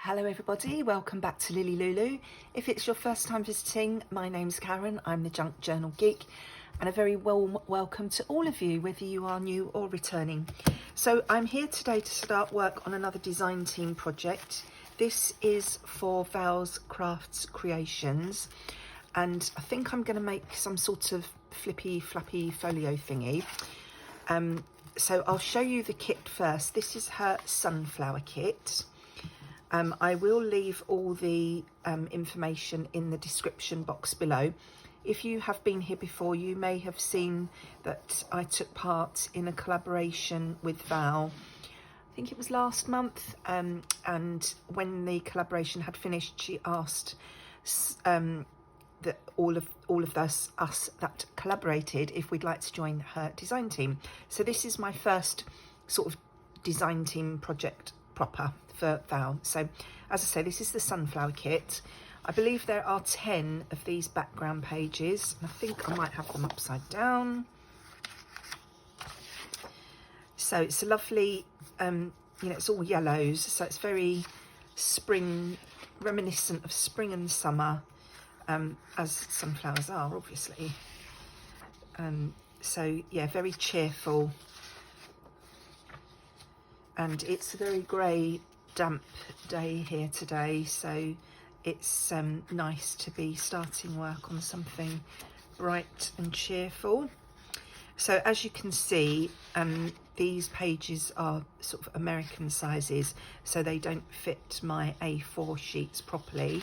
Hello everybody, welcome back to LilyLuLou. If it's your first time visiting, my name's Karen, I'm the Junk Journal Geek, and a very warm welcome to all of you, whether you are new or returning. So I'm here today to start work on another design team project. This is for Vals Crafts Creations, and I think I'm going to make some sort of flippy flappy folio thingy. So I'll show you the kit first. This is her sunflower kit. I will leave all the information in the description box below. If you have been here before, you may have seen that I took part in a collaboration with Val. I think it was last month, and when the collaboration had finished, she asked that all of us that collaborated if we'd like to join her design team. So this is my first sort of design team project proper for Val. So as I say, this is the sunflower kit. I believe there are 10 of these background pages, and I think I might have them upside down. So it's a lovely, it's all yellows, so it's very spring, reminiscent of spring and summer, as sunflowers are, obviously. So yeah, very cheerful. And it's a very grey, damp day here today, so it's nice to be starting work on something bright and cheerful. So as you can see, these pages are sort of American sizes, so they don't fit my A4 sheets properly.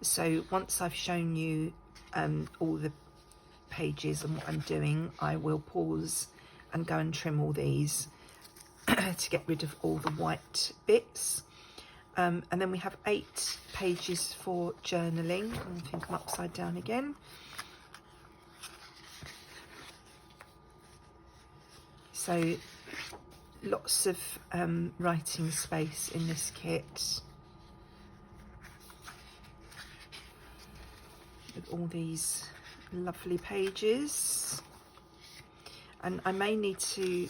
So once I've shown you all the pages and what I'm doing, I will pause and go and trim all these to get rid of all the white bits. And then we have 8 pages for journaling. I think I'm upside down again. So lots of writing space in this kit, with all these lovely pages. And I may need to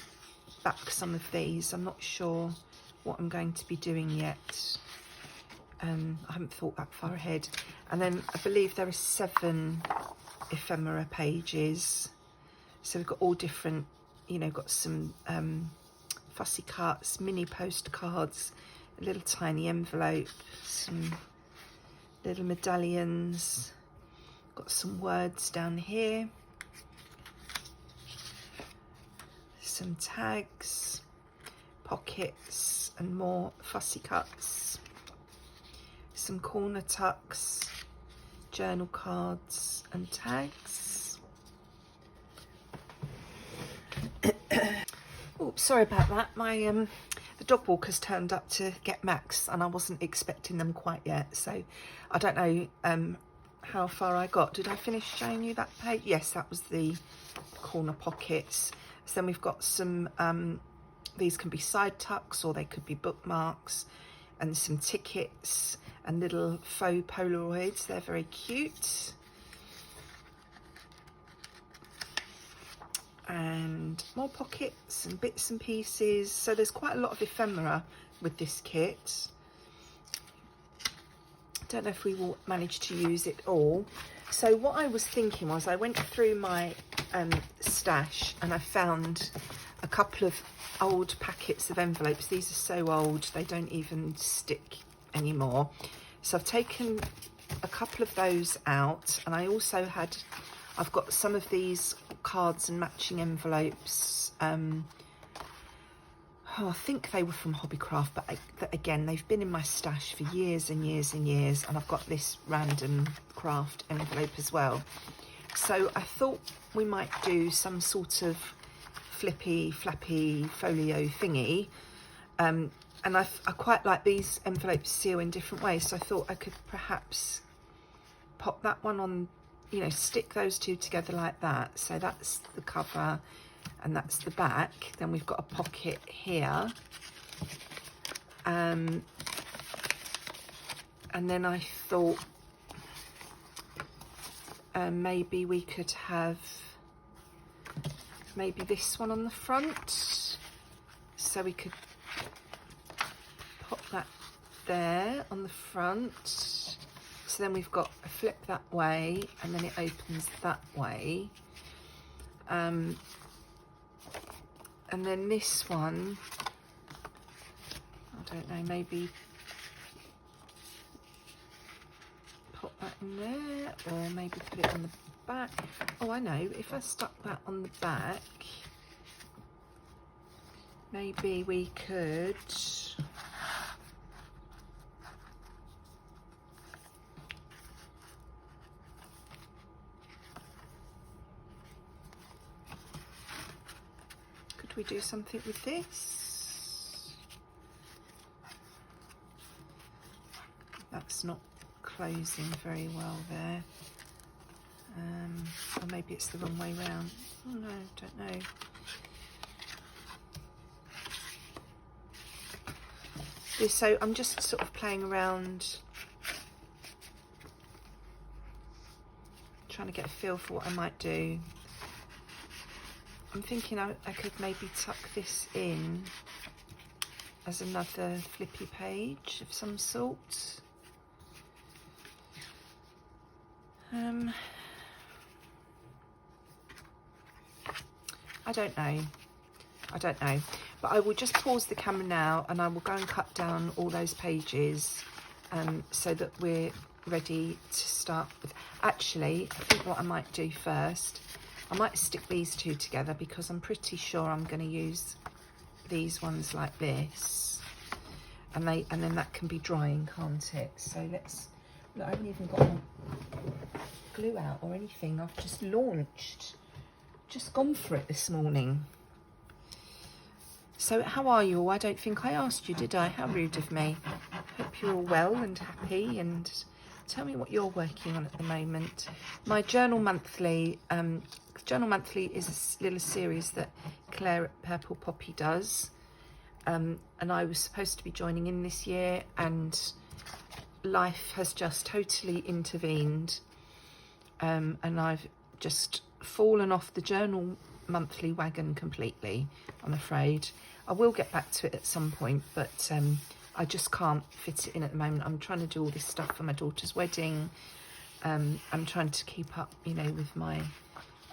back some of these. I'm not sure what I'm going to be doing yet. I haven't thought that far ahead. And then I believe there are 7 ephemera pages. So we've got all different, got some fussy cuts, mini postcards, a little tiny envelope, some little medallions, got some words down here, some tags, pockets and more fussy cuts, some corner tucks, journal cards and tags. Oops, sorry about that. My the dog walkers turned up to get Max, and I wasn't expecting them quite yet, so I don't know how far I got. Did I finish showing you that page? Yes, that was the corner pockets. So then we've got some, these can be side tucks or they could be bookmarks, and some tickets and little faux Polaroids. They're very cute. And more pockets and bits and pieces. So there's quite a lot of ephemera with this kit. Don't know if we will manage to use it all. So what I was thinking was, I went through my stash and I found a couple of old packets of envelopes. These are so old they don't even stick anymore. So I've taken a couple of those out, and I also I've got some of these cards and matching envelopes. I think they were from Hobbycraft, but again, they've been in my stash for years and years and years, and I've got this random craft envelope as well. So I thought we might do some sort of flippy, flappy folio thingy. And I quite like these envelopes seal in different ways, so I thought I could perhaps pop that one on, stick those two together like that. So that's the cover and that's the back. Then we've got a pocket here. And then I thought maybe we could have maybe this one on the front, so we could pop that there on the front. So then we've got a flip that way, and then it opens that way. And then this one, I don't know, maybe put that in there, or maybe put it on the back. Oh, I know, if I stuck that on the back, maybe we could we do something with this? That's not closing very well there. Or maybe it's the wrong way round. Oh no, don't know. So I'm just sort of playing around, trying to get a feel for what I might do. I'm thinking I could maybe tuck this in as another flippy page of some sort. I don't know, but I will just pause the camera now and I will go and cut down all those pages so that we're ready to start with. Actually, I think what I might do first, I might stick these two together because I'm pretty sure I'm going to use these ones like this, and then that can be drying, can't it? So let's. Look, I haven't even got my glue out or anything. I've just gone for it this morning. So how are you all? I don't think I asked you, did I? How rude of me. Hope you're all well and happy, and tell me what you're working on at the moment. My Journal Monthly. Journal Monthly is a little series that Claire at Purple Poppy does, and I was supposed to be joining in this year, and life has just totally intervened, and I've just fallen off the Journal Monthly wagon completely, I'm afraid. I will get back to it at some point, but I just can't fit it in at the moment. I'm trying to do all this stuff for my daughter's wedding. I'm trying to keep up, you know, with my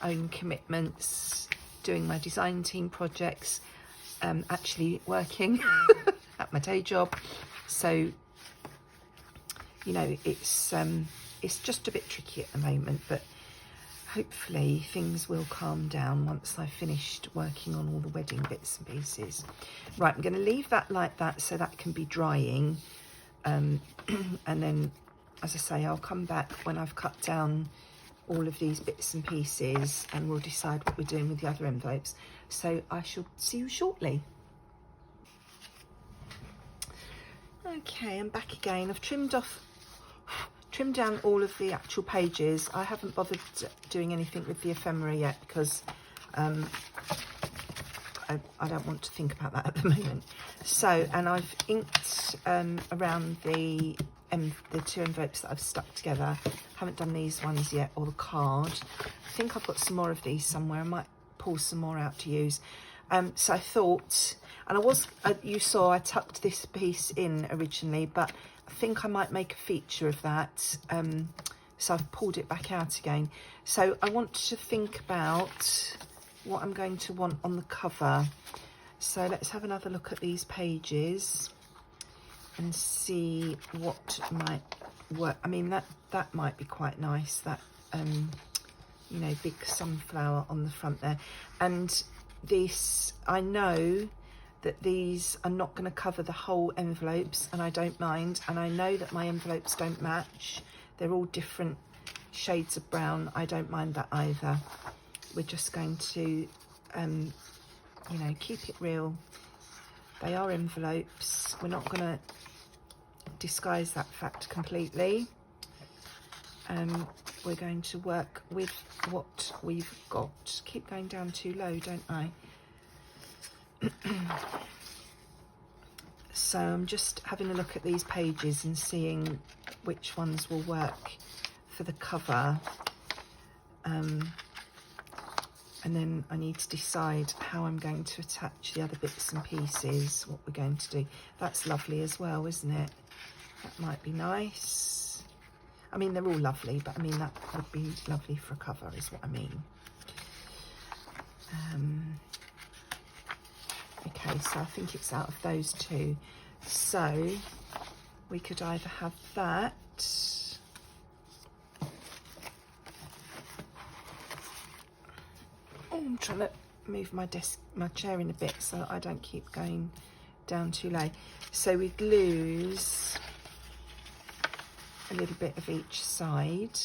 own commitments, doing my design team projects, actually working at my day job. So, you know, it's just a bit tricky at the moment, but hopefully things will calm down once I've finished working on all the wedding bits and pieces. Right, I'm going to leave that like that so that can be drying, and then, as I say, I'll come back when I've cut down all of these bits and pieces and we'll decide what we're doing with the other envelopes. So I shall see you shortly. Okay, I'm back again. I've trimmed down all of the actual pages. I haven't bothered doing anything with the ephemera yet because I don't want to think about that at the moment. So, and I've inked around the two envelopes that I've stuck together. Haven't done these ones yet, or the card. I think I've got some more of these somewhere. I might pull some more out to use. So I thought, and you saw I tucked this piece in originally, but I think I might make a feature of that. So I've pulled it back out again. So I want to think about what I'm going to want on the cover. So let's have another look at these pages and see what might work. I mean, that might be quite nice, that you know, big sunflower on the front there. And this, I know that these are not going to cover the whole envelopes, and I don't mind. And I know that my envelopes don't match. They're all different shades of brown. I don't mind that either. We're just going to, you know, keep it real. They are envelopes. We're not going to disguise that fact completely. We're going to work with what we've got. Keep going down too low, don't I? So I'm just having a look at these pages and seeing which ones will work for the cover. And then I need to decide how I'm going to attach the other bits and pieces, what we're going to do. That's lovely as well, isn't it? That might be nice. I mean, they're all lovely, but I mean, that would be lovely for a cover, is what I mean. Okay, so I think it's out of those two. So we could either have that. Oh, I'm trying to move my chair in a bit so I don't keep going down too low. So we'd lose a little bit of each side.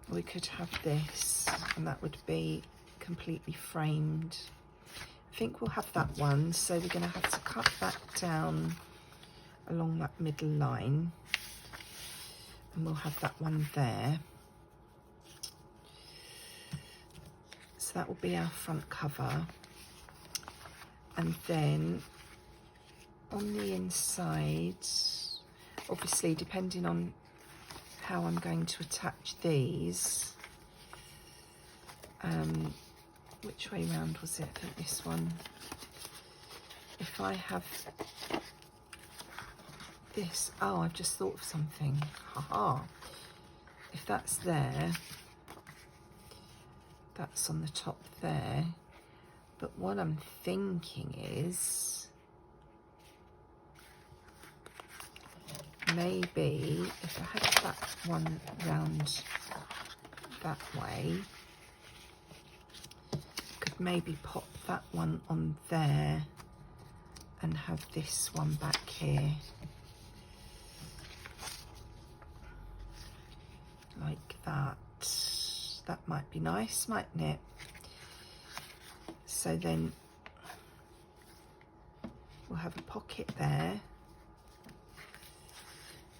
We could have this, and that would be completely framed. I think we'll have that one, so we're going to have to cut that down along that middle line, and we'll have that one there. So that will be our front cover, and then on the inside, obviously depending on how I'm going to attach these, which way round was it? I think this one. If I have this, oh, I've just thought of something. Haha. If that's there, that's on the top there. But what I'm thinking is, maybe if I had that one round that way, could maybe pop that one on there and have this one back here. Like that. That might be nice, mightn't it? So then we'll have a pocket there.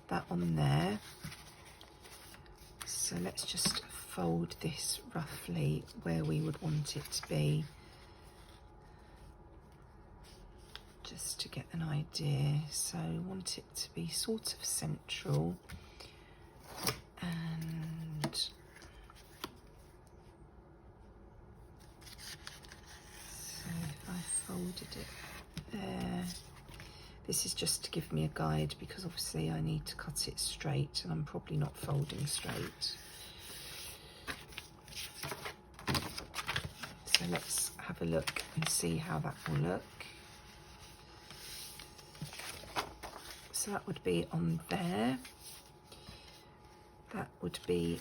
That on there. So let's just fold this roughly where we would want it to be, just to get an idea. So I want it to be sort of central, and so if I folded it there. This is just to give me a guide, because obviously I need to cut it straight and I'm probably not folding straight. So let's have a look and see how that will look. So that would be on there. That would be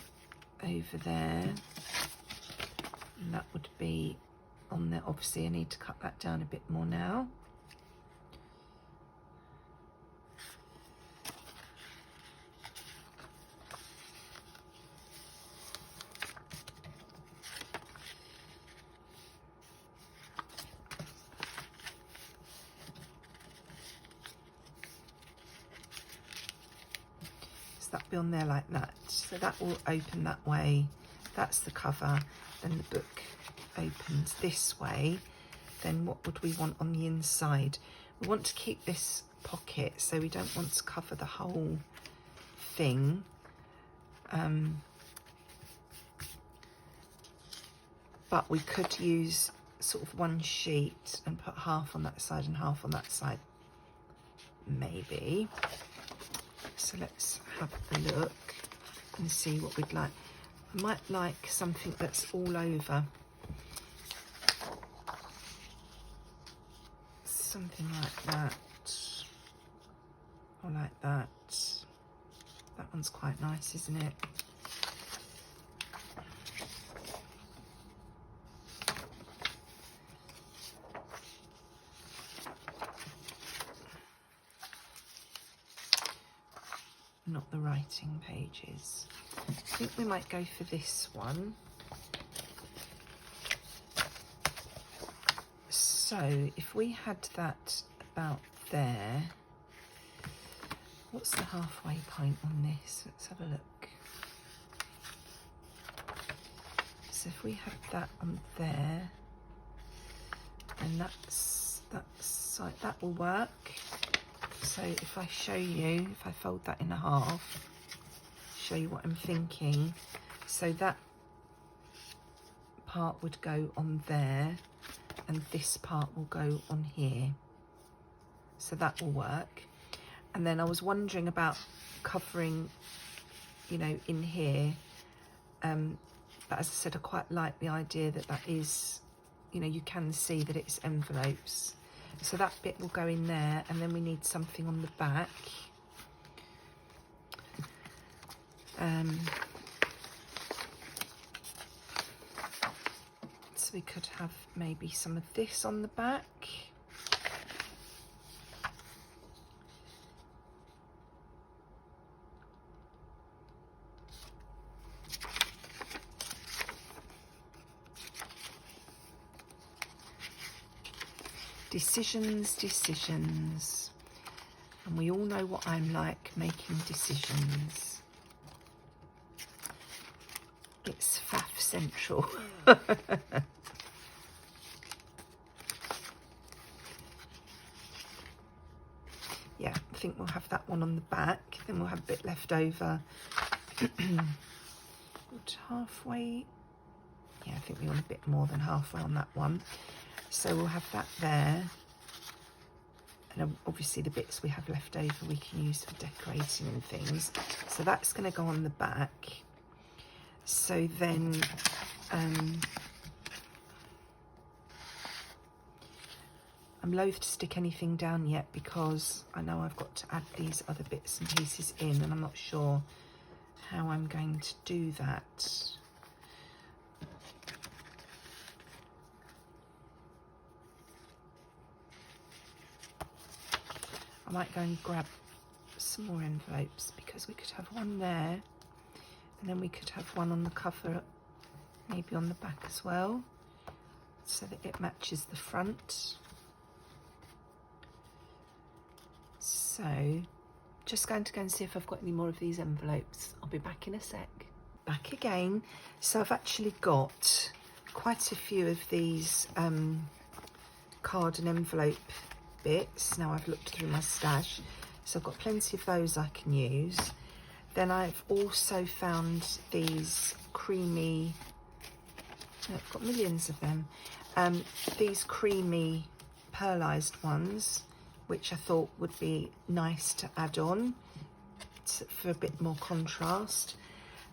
over there. And that would be on there. Obviously I need to cut that down a bit more now. That be on there like that, so that will open that way. That's the cover. Then the book opens this way. Then what would we want on the inside? We want to keep this pocket, so we don't want to cover the whole thing. But we could use sort of one sheet and put half on that side and half on that side, maybe. So let's have a look and see what we'd like. I might like something that's all over. Something like that. Or like that. That one's quite nice, isn't it? Not the writing pages. I think we might go for this one. So if we had that about there, what's the halfway point on this? Let's have a look. So if we had that on there, and that's like that will work. So if I show you, if I fold that in half, show you what I'm thinking. So that part would go on there, and this part will go on here. so that will work. And then I was wondering about covering, you know, in here, but as I said, I quite like the idea that that is, you know, you can see that it's envelopes. So that bit will go in there, and then we need something on the back. So we could have maybe some of this on the back. Decisions, and we all know what I'm like making decisions. It's faff central. Yeah, I think we'll have that one on the back, then we'll have a bit left over. Halfway, yeah, I think we want a bit more than halfway on that one. So we'll have that there, and obviously the bits we have left over we can use for decorating and things. So that's going to go on the back. So then I'm loath to stick anything down yet because I know I've got to add these other bits and pieces in, and I'm not sure how I'm going to do that. I might go and grab some more envelopes, because we could have one there, and then we could have one on the cover, maybe on the back as well, so that it matches the front. So just going to go and see if I've got any more of these envelopes. I'll be back in a sec. Back again. So I've actually got quite a few of these card and envelope bits. Now I've looked through my stash, so I've got plenty of those I can use. Then I've also found these creamy, I've got millions of them, these creamy pearlized ones, which I thought would be nice to add on for a bit more contrast.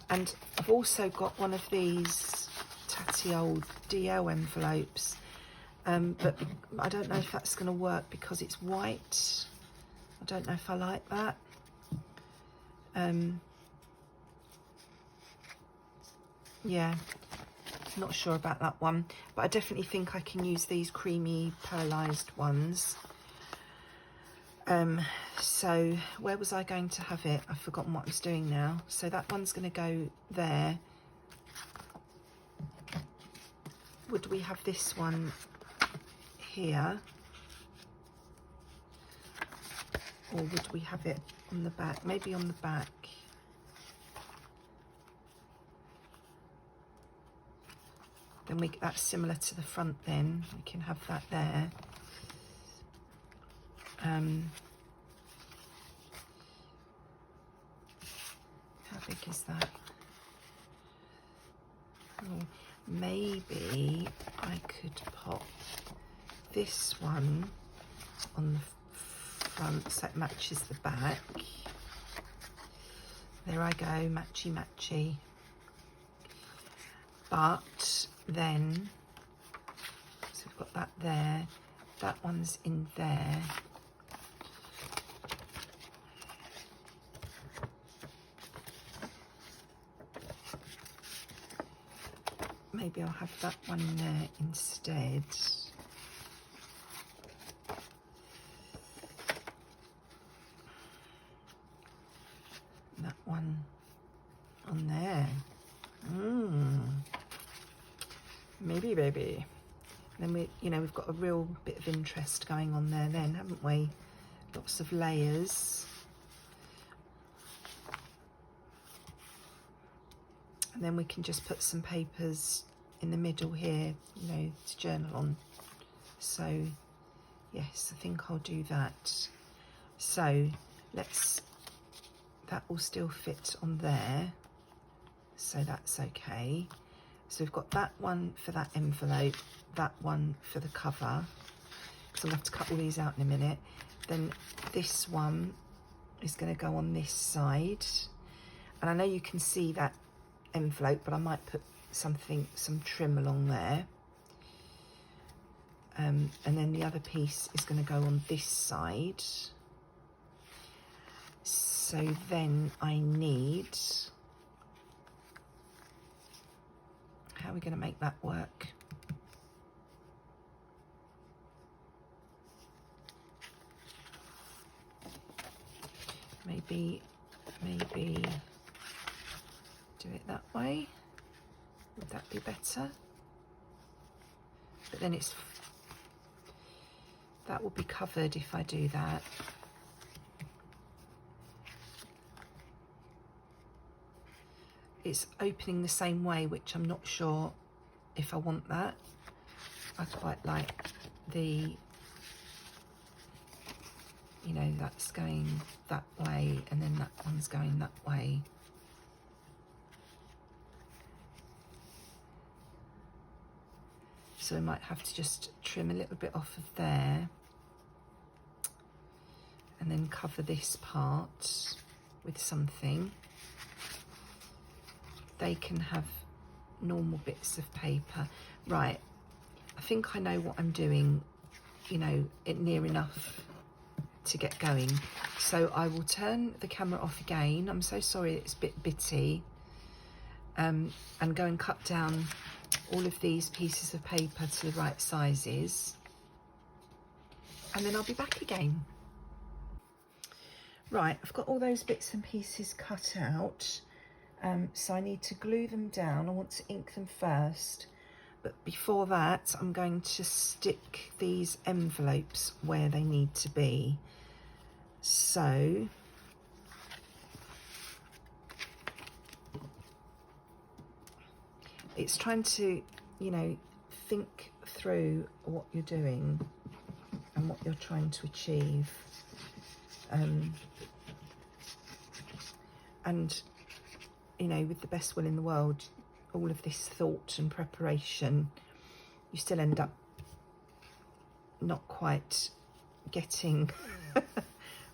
And I've also got one of these tatty old Dile envelopes, but I don't know if that's going to work because it's white. I don't know if I like that. Yeah, not sure about that one, but I definitely think I can use these creamy pearlized ones. So where was I going to have it? I've forgotten what I was doing now. So that one's going to go there. Would we have this one here, or would we have it on the back? Maybe on the back. Then that's similar to the front, then we can have that there. How big is that? Oh, maybe I could pop this one on the front so it matches the back. There I go, matchy matchy. But then, so we've got that there, that one's in there. Maybe I'll have that one in there instead. That one on there. Maybe, baby. Then we've got a real bit of interest going on there then, haven't we? Lots of layers. And then we can just put some papers in the middle here, to journal on. So, yes, I think I'll do that. So, that will still fit on there. So that's okay. So we've got that one for that envelope, that one for the cover, because I'll have to cut all these out in a minute. then this one is going to go on this side. And I know you can see that envelope, but I might put some trim along there. And then the other piece is going to go on this side. So then I need, how are we going to make that work? Maybe do it that way. Would that be better? But then that will be covered if I do that. It's opening the same way, which I'm not sure if I want that. I quite like the, you know, that's going that way and then that one's going that way. So I might have to just trim a little bit off of there and then cover this part with something. They can have normal bits of paper. Right, I think I know what I'm doing, you know, near enough to get going. So I will turn the camera off again. I'm so sorry it's a bit bitty. And go and cut down all of these pieces of paper to the right sizes. And then I'll be back again. Right, I've got all those bits and pieces cut out. So I need to glue them down. I want to ink them first. But before that, I'm going to stick these envelopes where they need to be. So it's trying to, you know, think through what you're doing and what you're trying to achieve. And, you know, with the best will in the world, all of this thought and preparation, you still end up not quite getting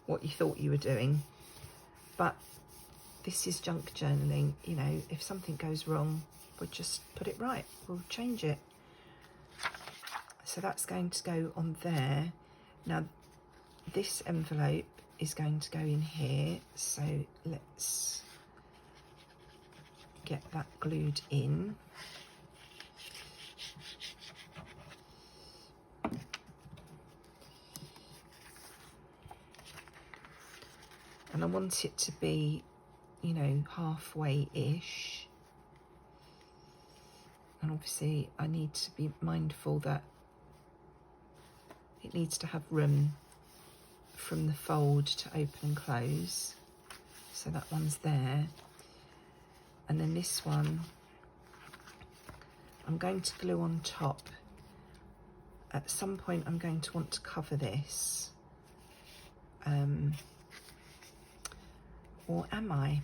what you thought you were doing. But this is junk journaling, you know, if something goes wrong, we'll just put it right, we'll change it. So that's going to go on there. Now this envelope is going to go in here, so let's get that glued in. And I want it to be, you know, halfway-ish. And obviously I need to be mindful that it needs to have room from the fold to open and close. So that one's there. And then this one, I'm going to glue on top. At some point I'm going to want to cover this. Or am I?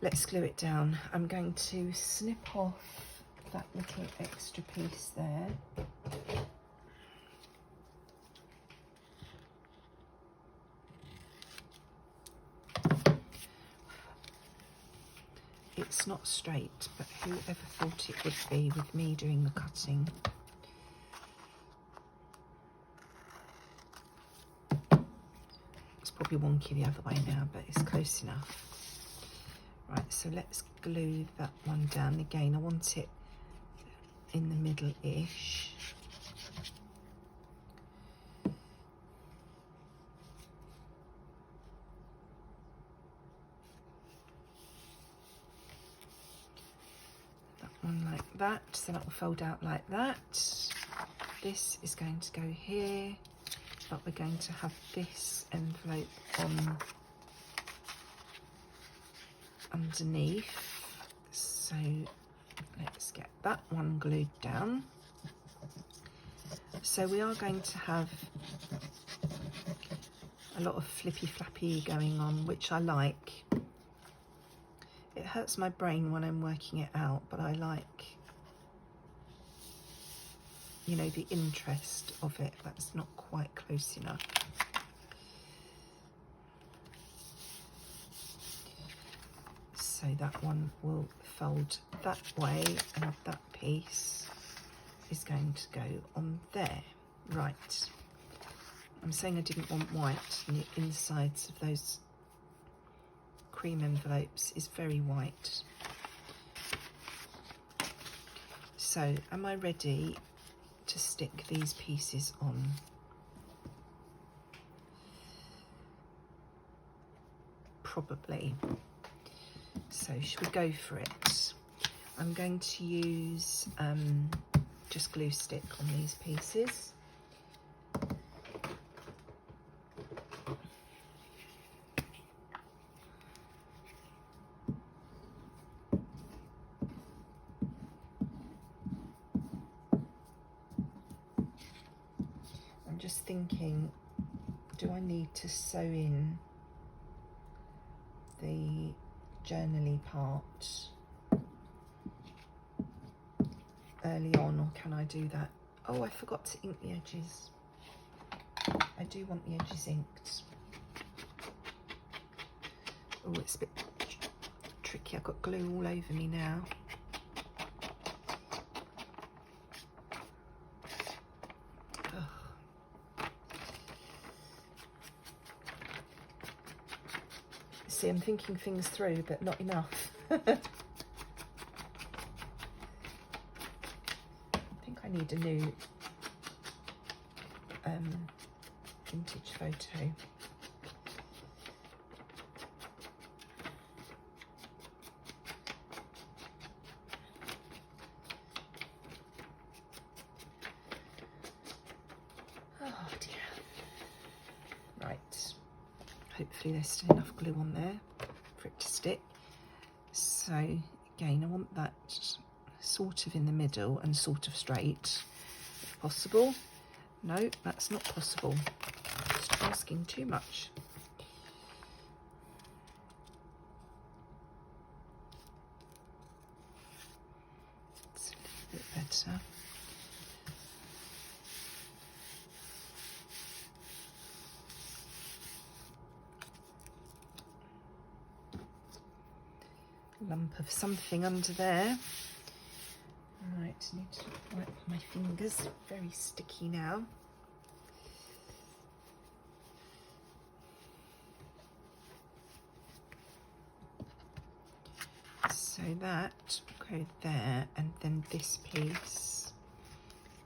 Let's glue it down. I'm going to snip off that little extra piece there. It's not straight, but whoever thought it would be with me doing the cutting. It's probably wonky the other way now, but it's close enough. Right, so let's glue that one down. Again, I want it in the middle-ish. That one like that, so that will fold out like that. This is going to go here, but we're going to have this envelope on underneath. So let's get that one glued down. So we are going to have a lot of flippy flappy going on, which I like. It hurts my brain when I'm working it out, but I like, you know, the interest of it. That's not quite close enough. So that one will fold that way, and that piece is going to go on there. Right. I'm saying I didn't want white, and the insides of those cream envelopes is very white. So am I ready to stick these pieces on? Probably. So should we go for it? I'm going to use just glue stick on these pieces. I'm just thinking, do I need to sew in the journally part early on, or can I do that? Oh, I forgot to ink the edges. I do want the edges inked. Oh, it's a bit tricky. I've got glue all over me now. See, I'm thinking things through, but not enough. I think I need a new vintage photo. Oh dear. Right. Hopefully there's still enough glue on there for it to stick. So again, I want that sort of in the middle and sort of straight if possible. No, that's not possible. Just asking too much. It's a little bit better. Lump of something under there. Right, need to wipe my fingers. Very sticky now. So that will go there, and then this piece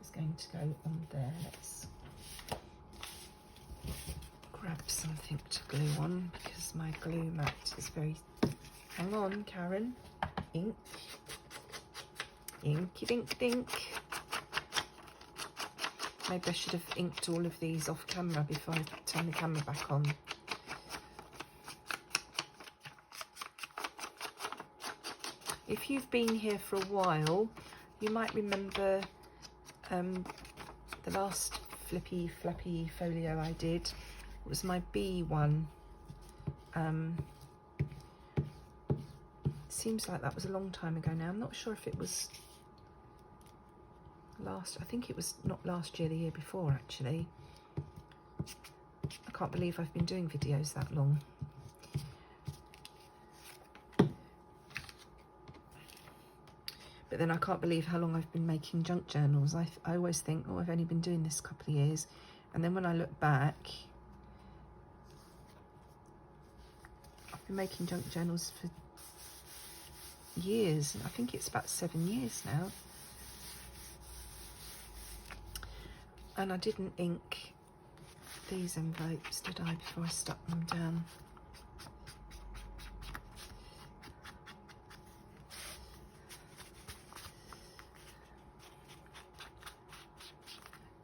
is going to go on there. Let's grab something to glue on because my glue mat is very... Hang on, Karen. Ink. Inky dink dink. Maybe I should have inked all of these off camera before I turn the camera back on. If you've been here for a while, you might remember the last flippy flappy folio I did was my B one. Seems like that was a long time ago now. I'm not sure if it was last, I think it was not last year, the year before actually. I can't believe I've been doing videos that long. But then I can't believe how long I've been making junk journals. I always think, oh, I've only been doing this a couple of years. And then when I look back, I've been making junk journals for years. I think it's about 7 years now. And I didn't ink these envelopes, did I, before I stuck them down?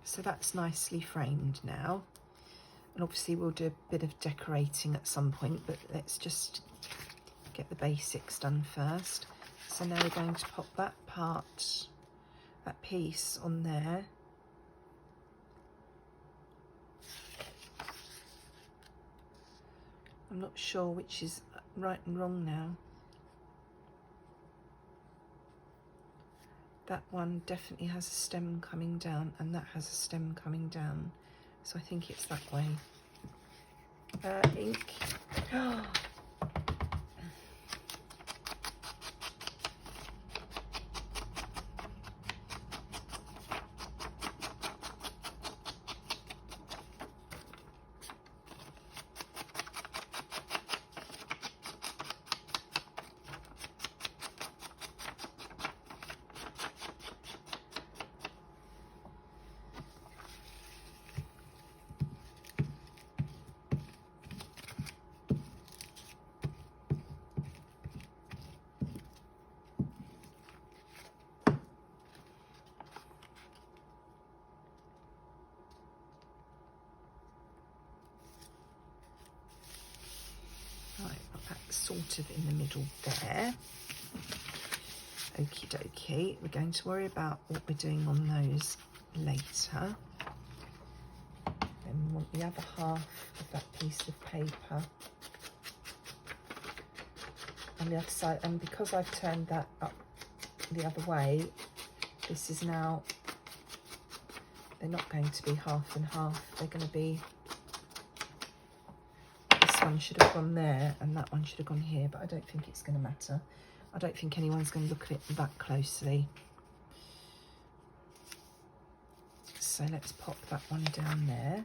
So that's nicely framed now. And obviously we'll do a bit of decorating at some point, but let's just get the basics done first. So now we're going to pop that part, that piece on there. I'm not sure which is right and wrong now. That one definitely has a stem coming down, and that has a stem coming down. So I think it's that way. Ink. Sort of in the middle there. Okie dokie. We're going to worry about what we're doing on those later. Then we want the other half of that piece of paper on the other side, and because I've turned that up the other way, this is now, they're not going to be half and half, they're going to be, one should have gone there and that one should have gone here, but I don't think it's going to matter. I don't think anyone's going to look at it that closely. So let's pop that one down there.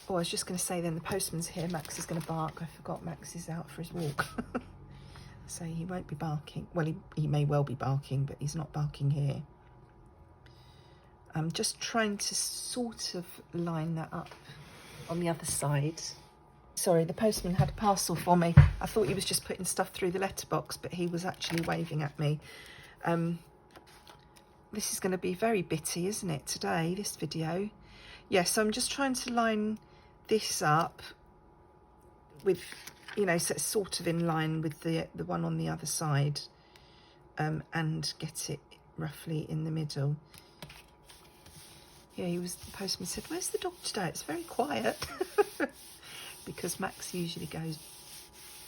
Oh, I was just going to say then, the postman's here. Max is going to bark. I forgot Max is out for his walk. So he won't be barking. Well, he may well be barking, but he's not barking here. I'm just trying to sort of line that up on the other side. Sorry, the postman had a parcel for me. I thought he was just putting stuff through the letterbox, but he was actually waving at me. This is going to be very bitty, isn't it, today, this video? Yes, so I'm just trying to line this up with, you know, so it's sort of in line with the one on the other side, and get it roughly in the middle. Yeah, the postman said, where's the dog today? It's very quiet. Because Max usually goes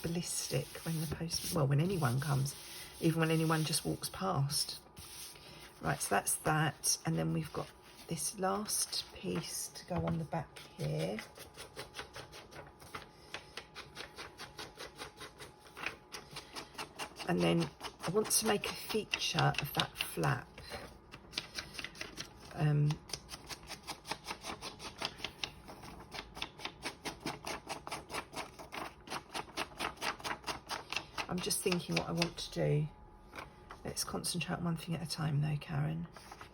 ballistic when the postman, well, when anyone comes, even when anyone just walks past. Right, so that's that, and then we've got this last piece to go on the back here. And then I want to make a feature of that flap. I'm just thinking what I want to do. Let's concentrate on one thing at a time though, Karen.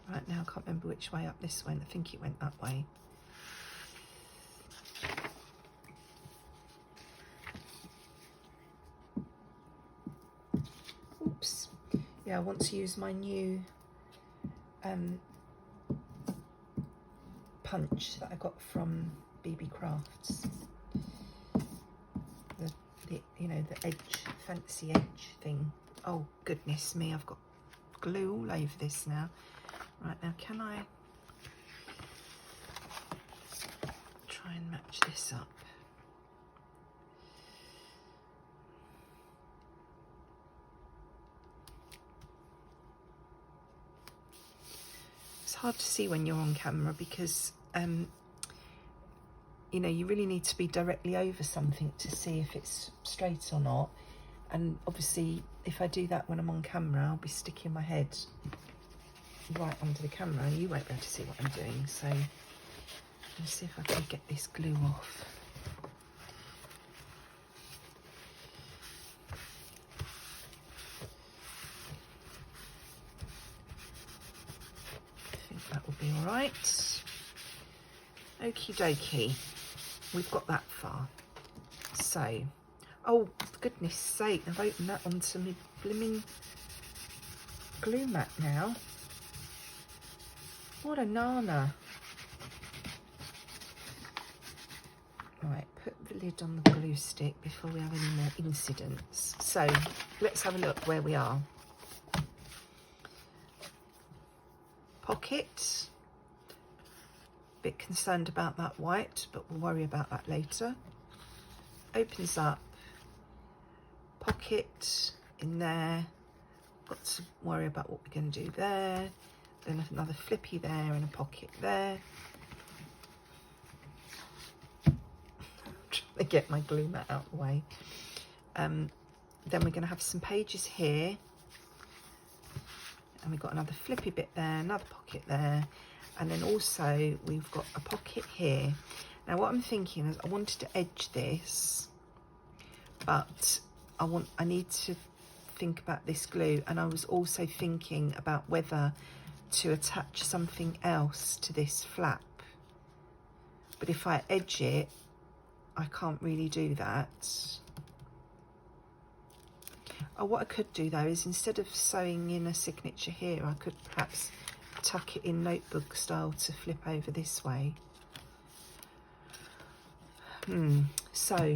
Right now I can't remember which way up this went. I think it went that way. Oops. Yeah, I want to use my new punch that I got from BB Crafts. You know, the edge, fancy edge thing. Oh goodness me, I've got glue all over this now. Right, now can I try and match this up? It's hard to see when you're on camera because you know, you really need to be directly over something to see if it's straight or not. And obviously, if I do that when I'm on camera, I'll be sticking my head right under the camera and you won't be able to see what I'm doing. So let's see if I can get this glue off. I think that will be all right. Okie dokie. We've got that far. So, oh, for goodness sake, I've opened that onto my blimming glue mat now. What a nana. Right, put the lid on the glue stick before we have any more incidents. So let's have a look where we are. Pocket. Bit concerned about that white, but we'll worry about that later. Opens up. Pocket in there. Got to worry about what we're going to do there. Then another flippy there and a pocket there. To get my glue mat out of the way. Then we're going to have some pages here, and we've got another flippy bit there, another pocket there, and then also we've got a pocket here. Now what I'm thinking is I wanted to edge this, but I need to think about this glue, and I was also thinking about whether to attach something else to this flap, but if I edge it I can't really do that. Oh, what I could do though is instead of sewing in a signature here, I could perhaps tuck it in notebook style to flip over this way. So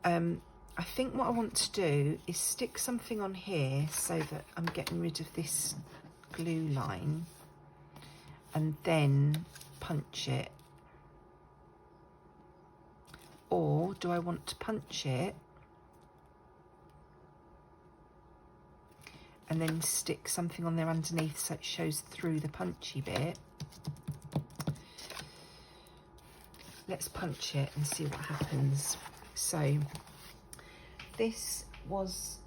I think what I want to do is stick something on here so that I'm getting rid of this glue line, and then punch it. Or do I want to punch it and then stick something on there underneath so it shows through the punchy bit? Let's punch it and see what happens. So this was,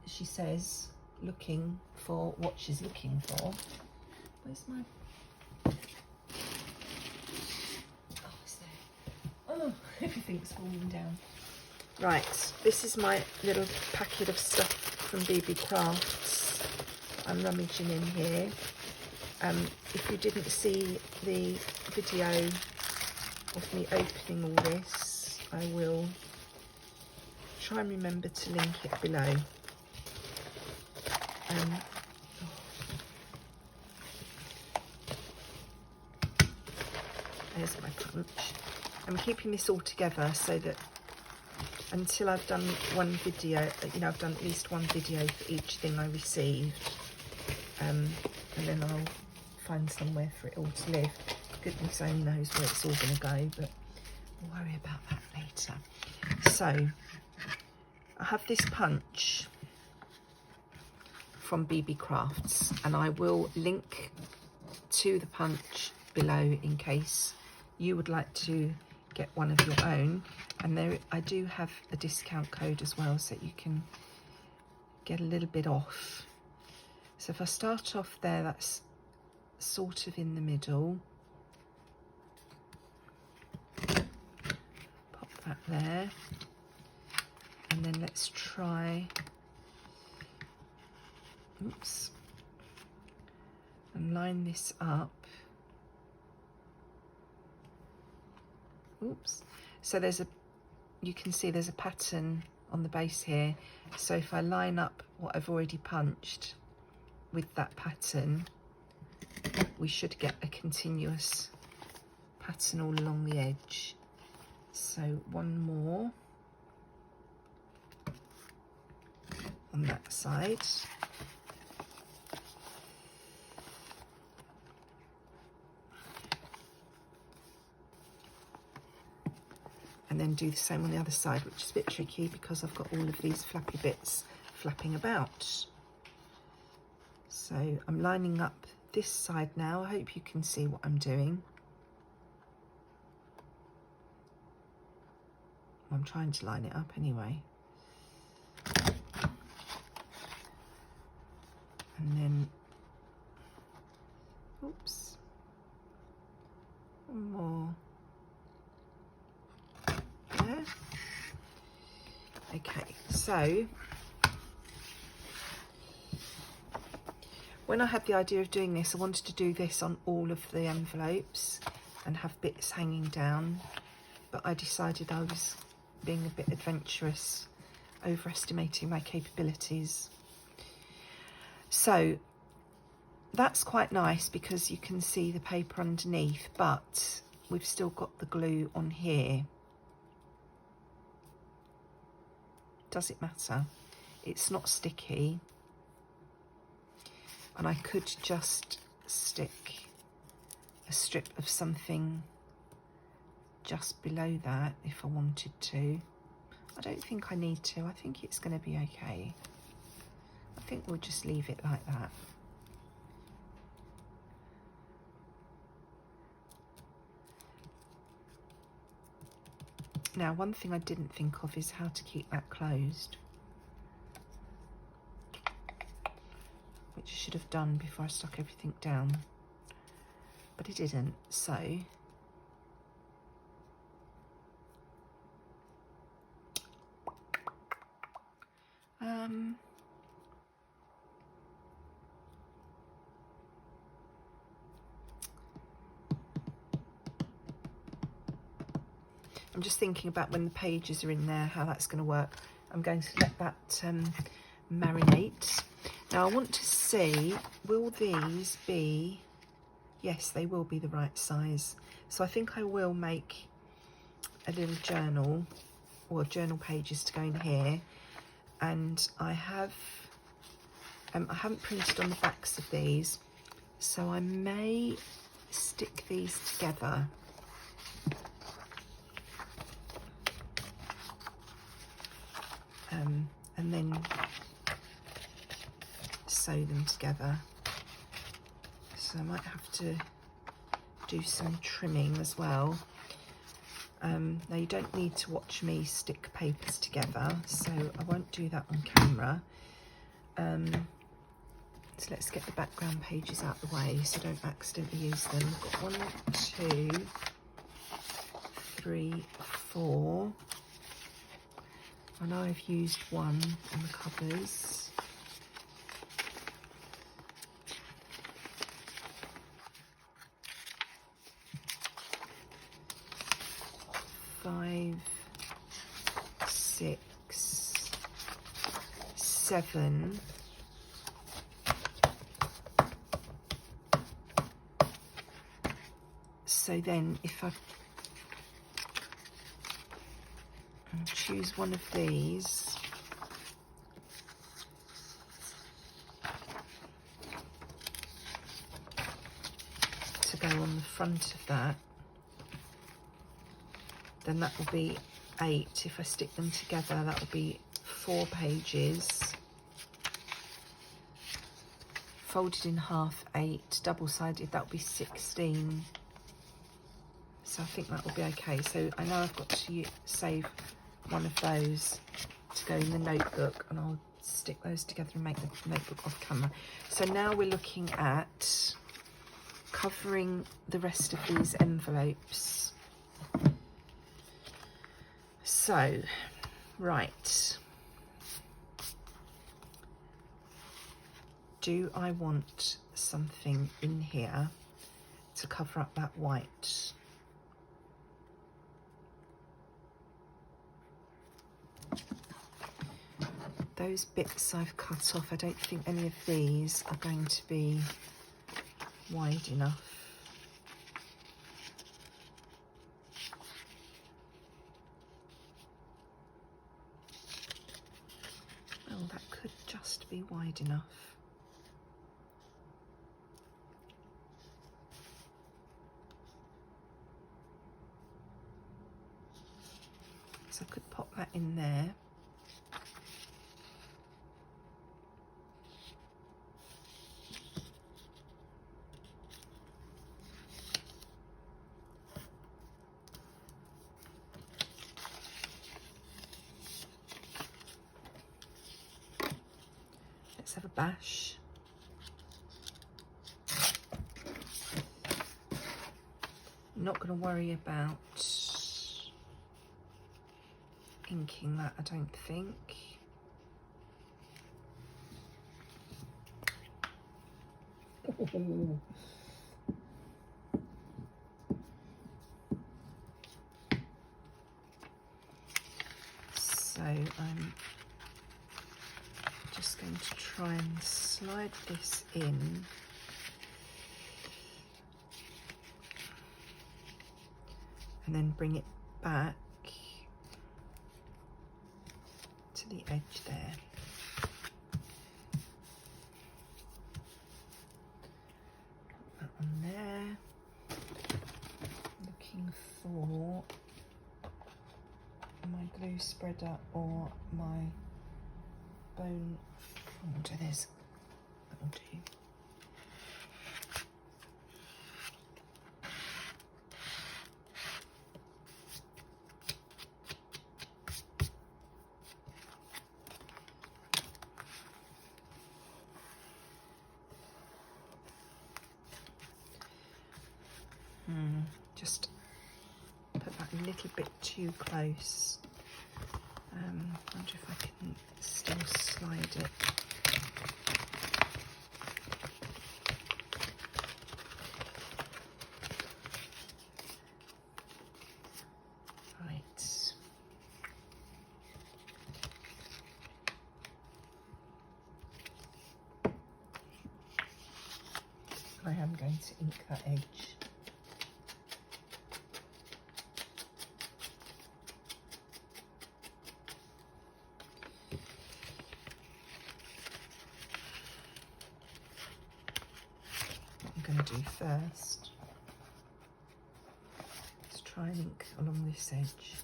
she says, looking for what she's looking for. Where's my... Oh, everything's falling down. Right, this is my little packet of stuff from BB Crafts. I'm rummaging in here. If you didn't see the video of me opening all this, I will try and remember to link it below. There's my punch. I'm keeping this all together so that until I've done one video, you know, I've done at least one video for each thing I received, and then I'll find somewhere for it all to live. Goodness only knows where it's all going to go, but we'll worry about that later. So I have this punch from BB Crafts, and I will link to the punch below in case you would like to get one of your own. And there I do have a discount code as well, so you can get a little bit off. So if I start off there, that's sort of in the middle. Pop that there, and then let's try, oops, and line this up. Oops. So there's a, you can see there's a pattern on the base here. So if I line up what I've already punched with that pattern, we should get a continuous pattern all along the edge. So one more on that side. And then do the same on the other side, which is a bit tricky because I've got all of these flappy bits flapping about. So I'm lining up this side now. I hope you can see what I'm doing. I'm trying to line it up anyway. And then, oops, one more. There. Okay, so when I had the idea of doing this, I wanted to do this on all of the envelopes and have bits hanging down, but I decided I was being a bit adventurous, overestimating my capabilities. So that's quite nice because you can see the paper underneath, but we've still got the glue on here. does it matter? It's not sticky. And I could just stick a strip of something just below that if I wanted to. I don't think I need to. I think it's going to be okay. I think we'll just leave it like that. Now, one thing I didn't think of is how to keep that closed, which I should have done before I stuck everything down, but I didn't. So I'm just thinking about when the pages are in there, how that's going to work. I'm going to let that marinate. Now I want to see, will these be, yes, they will be the right size. So I think I will make a little journal, or journal pages to go in here. And I have, I haven't printed on the backs of these, so I may stick these together. And then sew them together. So I might have to do some trimming as well. Now you don't need to watch me stick papers together, so I won't do that on camera. So let's get the background pages out of the way so I don't accidentally use them. I've got 1, 2, 3, 4. I know I've used one on the covers. Five, 6, 7. So then if I choose one of these, to go on the front of that, then that will be 8. If I stick them together, that will be 4 pages. Folded in half, 8. Double-sided, that will be 16. So I think that will be okay. So I know I've got to save one of those to go in the notebook, and I'll stick those together and make the notebook off camera. So now we're looking at covering the rest of these envelopes. So, right. Do I want something in here to cover up that white? Those bits I've cut off, I don't think any of these are going to be wide enough. Oh, that could just be wide enough. So I could pop that in there. Let's have a bash. I'm not going to worry about inking that, I don't think. Ooh. So I'm just going to try and slide this in. And then bring it back to to the edge there. Put that on there. Looking for my glue spreader or my bone folder. There's that will do. Just put that a little bit too close. Wonder if I can still slide it. Right. I am going to ink that edge. Do first. Let's try and ink along this edge.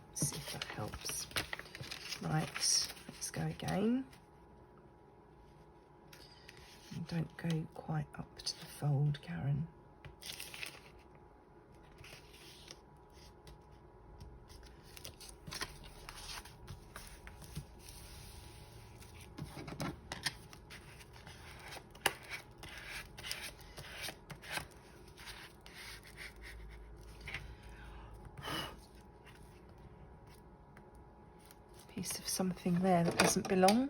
Let's see if that helps. Right, let's go again. And don't go quite up to the fold, Karen. Piece of something there that doesn't belong.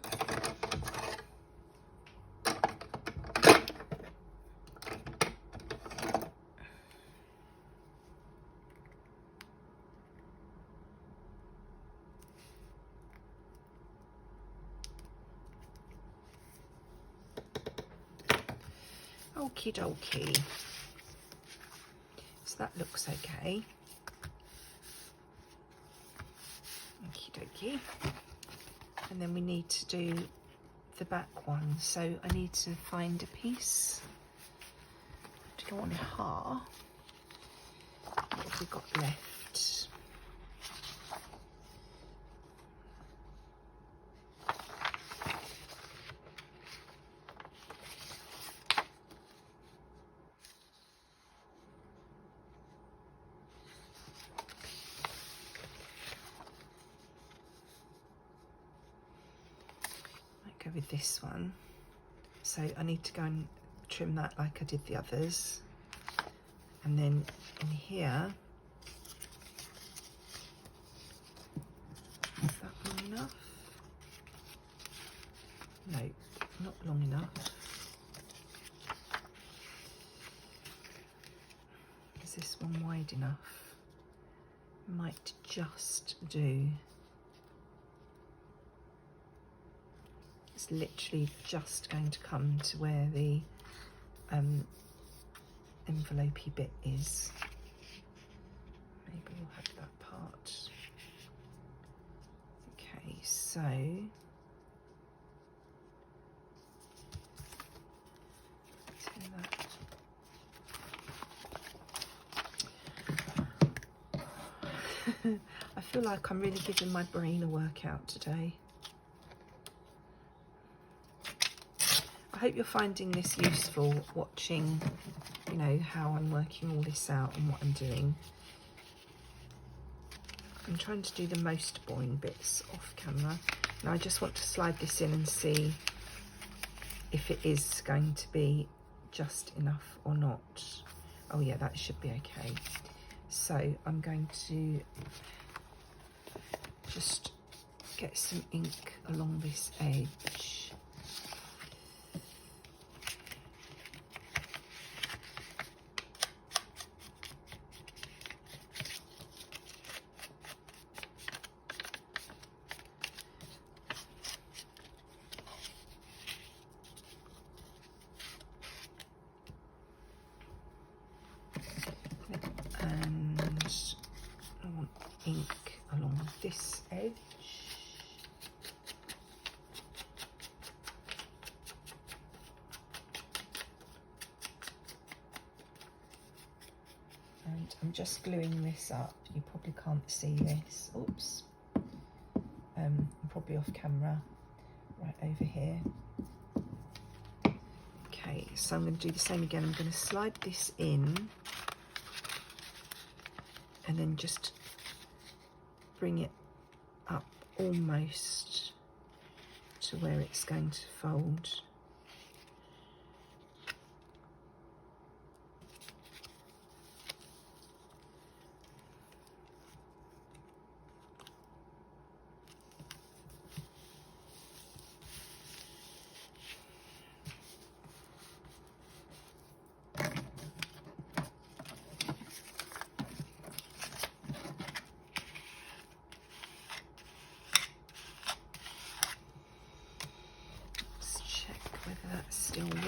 Okie dokie. So that looks okay. Okie dokie. And then we need to do the back one. So I need to find a piece to go on half. What have we got left? With this one, so I need to go and trim that like I did the others, and then in here, is that long enough? No, not long enough. Is this one wide enough? Might just do. It's literally just going to come to where the envelopey bit is. Maybe we'll have that part. Okay, so I feel like I'm really giving my brain a workout today. I hope you're finding this useful, watching, you know, how I'm working all this out and what I'm doing. I'm trying to do the most boring bits off camera. Now I just want to slide this in and see if it is going to be just enough or not. Oh yeah, that should be okay. So I'm going to just get some ink along this edge. this edge. And I'm just gluing this up. You probably can't see this. Oops. I'm probably off camera. Right over here. Okay, so I'm going to do the same again. I'm going to slide this in and then just bring it up almost to where it's going to fold.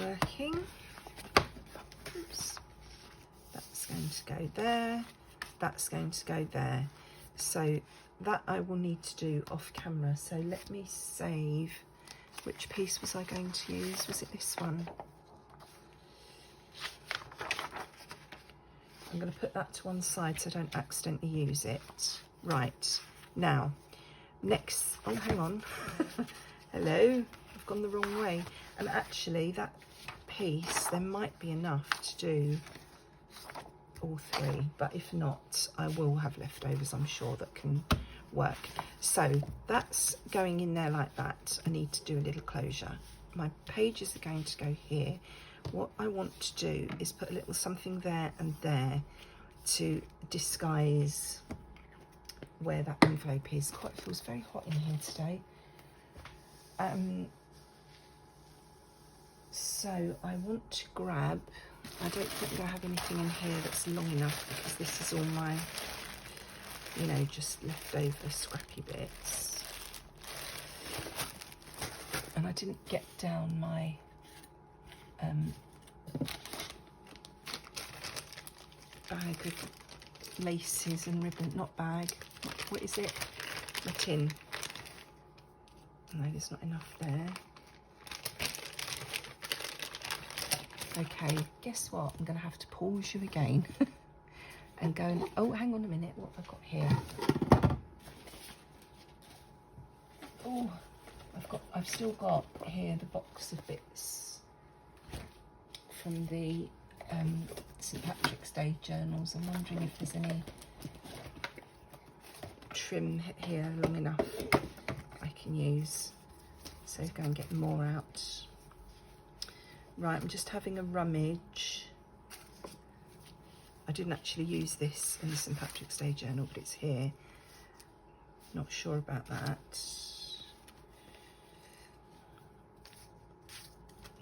Working. Oops. That's going to go there, that's going to go there. So that I will need to do off camera. So let me save. Which piece was I going to use? Was it this one? I'm going to put that to one side so I don't accidentally use it. Right, now, next, oh hang on, hello, I've gone the wrong way. And actually that piece, there might be enough to do all three, but if not, I will have leftovers, I'm sure, that can work. So that's going in there like that. I need to do a little closure. My pages are going to go here. What I want to do is put a little something there and there to disguise where that envelope is. Quite feels very hot in here today. So I want to grab, I don't think I have anything in here that's long enough because this is all my, you know, just leftover scrappy bits. And I didn't get down my bag of laces and ribbon, not bag, what is it? The tin. No, there's not enough there. Okay, guess what? I'm going to have to pause you again and go and, oh, hang on a minute, what have I got here? Oh, I've still got here the box of bits from the St. Patrick's Day journals. I'm wondering if there's any trim here long enough I can use. So go and get more out. Right, I'm just having a rummage. I didn't actually use this in the St. Patrick's Day journal, but it's here. Not sure about that.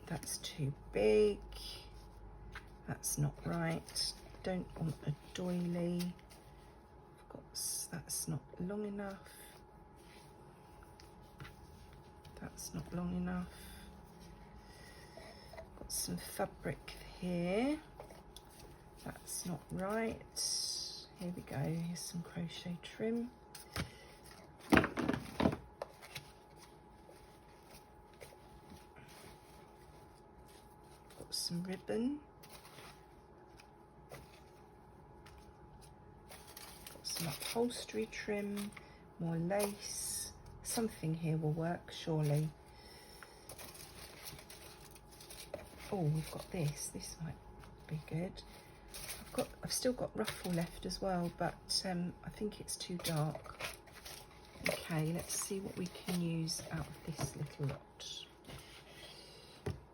That's too big. That's not right. Don't want a doily. That's not long enough. That's not long enough. Got some fabric here. That's not right. Here we go. Here's some crochet trim. Got some ribbon. Got some upholstery trim. More lace. Something here will work, surely. Oh, we've got this. This might be good. I've still got ruffle left as well, but I think it's too dark. Okay, let's see what we can use out of this little lot.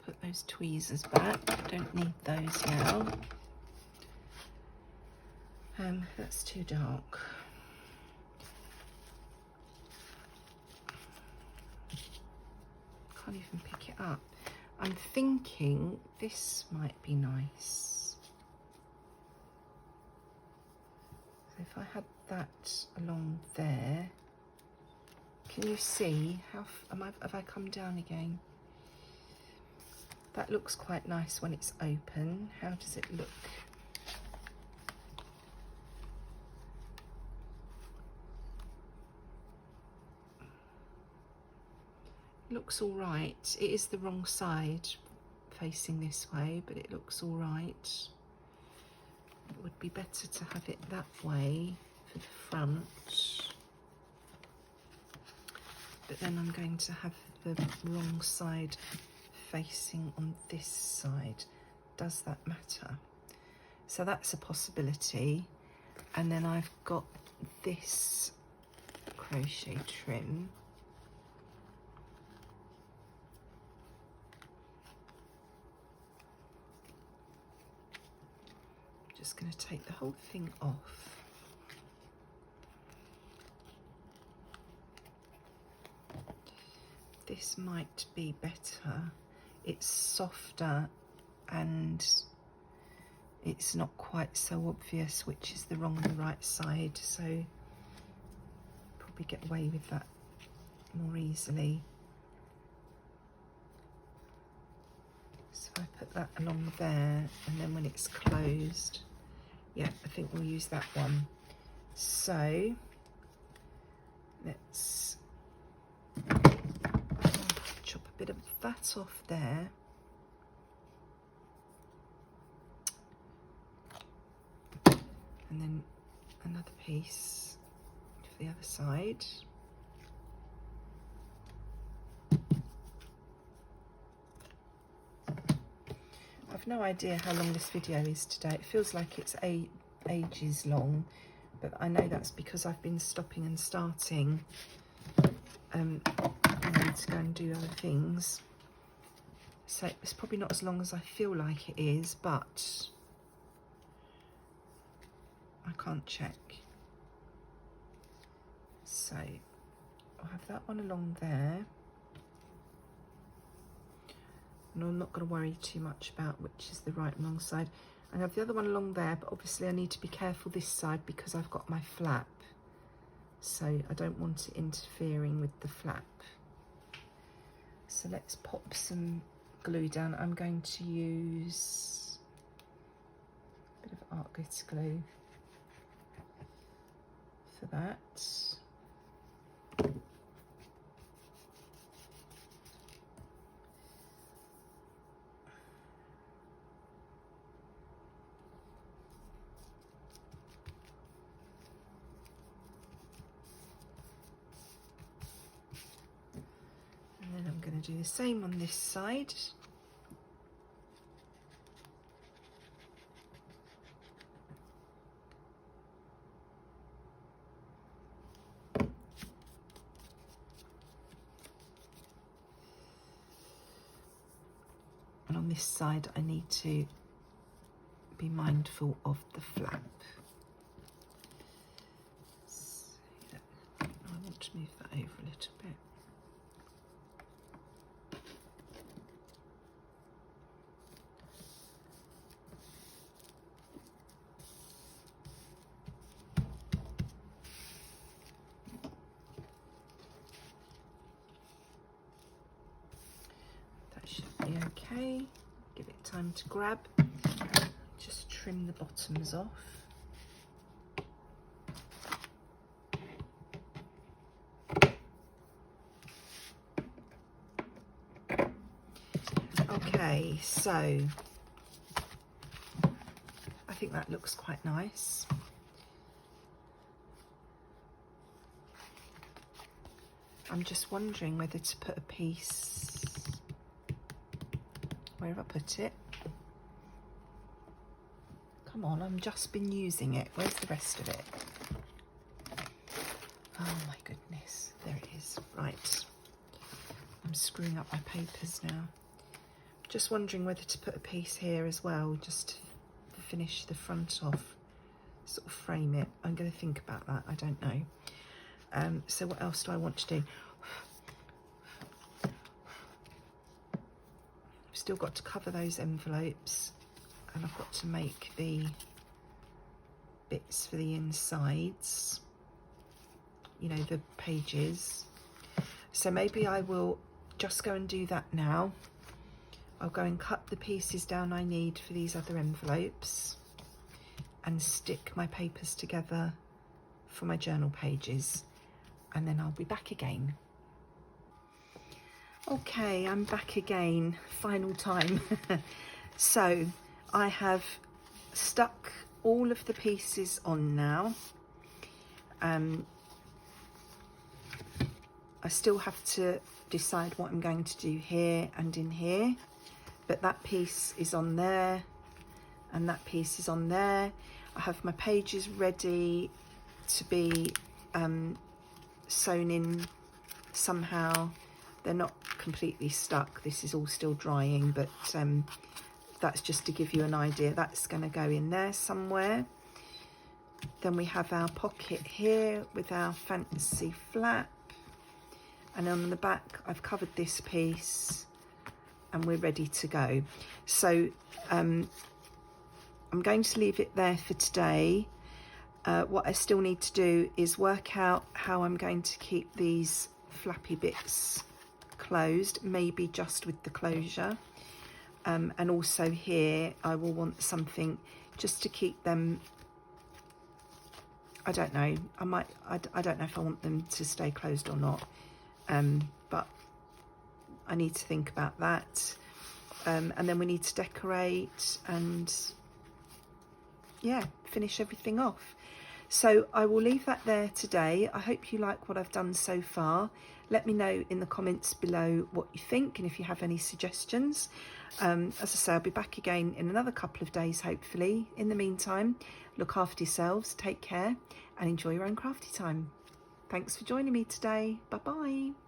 Put those tweezers back. Don't need those now. That's too dark. Can't even pick it up. I'm thinking this might be nice. So if I had that along there, can you see how have I come down again? That looks quite nice when it's open. How does it look? looks all right. It is the wrong side facing this way, but it looks all right. It would be better to have it that way for the front, but then I'm going to have the wrong side facing on this side. Does that matter? So that's a possibility. And then I've got this crochet trim. I'm just going to take the whole thing off. This might be better. It's softer and it's not quite so obvious which is the wrong and the right side, so probably get away with that more easily. So I put that along there, and then when it's closed, yeah, I think we'll use that one. So let's chop a bit of that off there. And then another piece for the other side. I've no idea how long this video is today. It feels like it's ages long, but I know that's because I've been stopping and starting to go and do other things. So it's probably not as long as I feel like it is, but I can't check. So I'll have that one along there. And I'm not going to worry too much about which is the right and wrong side. I have the other one along there, but obviously I need to be careful this side because I've got my flap. So I don't want it interfering with the flap. So let's pop some glue down. I'm going to use a bit of art glitter glue for that. And then I'm going to do the same on this side. And on this side I need to be mindful of the flap. So I want to move that over a little bit. Okay, give it time to grab. Just trim the bottoms off. Okay, so I think that looks quite nice. I'm just wondering whether to put a piece. Where have I put it? Come on, I've just been using it. Where's the rest of it? Oh my goodness, there it is. Right, I'm screwing up my papers now. Just wondering whether to put a piece here as well, just to finish the front off, sort of frame it. I'm going to think about that, I don't know. So what else do I want to do? Still got to cover those envelopes, and I've got to make the bits for the insides, you know, the pages. So maybe I will just go and do that now. I'll go and cut the pieces down I need for these other envelopes and stick my papers together for my journal pages, and then I'll be back again. Okay, I'm back again, final time. So I have stuck all of the pieces on now. I still have to decide what I'm going to do here and in here, but that piece is on there and that piece is on there. I have my pages ready to be sewn in somehow. They're not completely stuck, this is all still drying, but that's just to give you an idea. That's going to go in there somewhere. Then we have our pocket here with our fancy flap, and on the back I've covered this piece and we're ready to go. So I'm going to leave it there for today. What I still need to do is work out how I'm going to keep these flappy bits closed, maybe just with the closure, and also here I will want something just to keep them. I don't know, I don't know if I want them to stay closed or not, but I need to think about that. And then we need to decorate and yeah, finish everything off. So I will leave that there today. I hope you like what I've done so far. Let me know in the comments below what you think and if you have any suggestions. As I say, I'll be back again in another couple of days, hopefully. In the meantime, look after yourselves, take care, and enjoy your own crafty time. Thanks for joining me today. Bye-bye.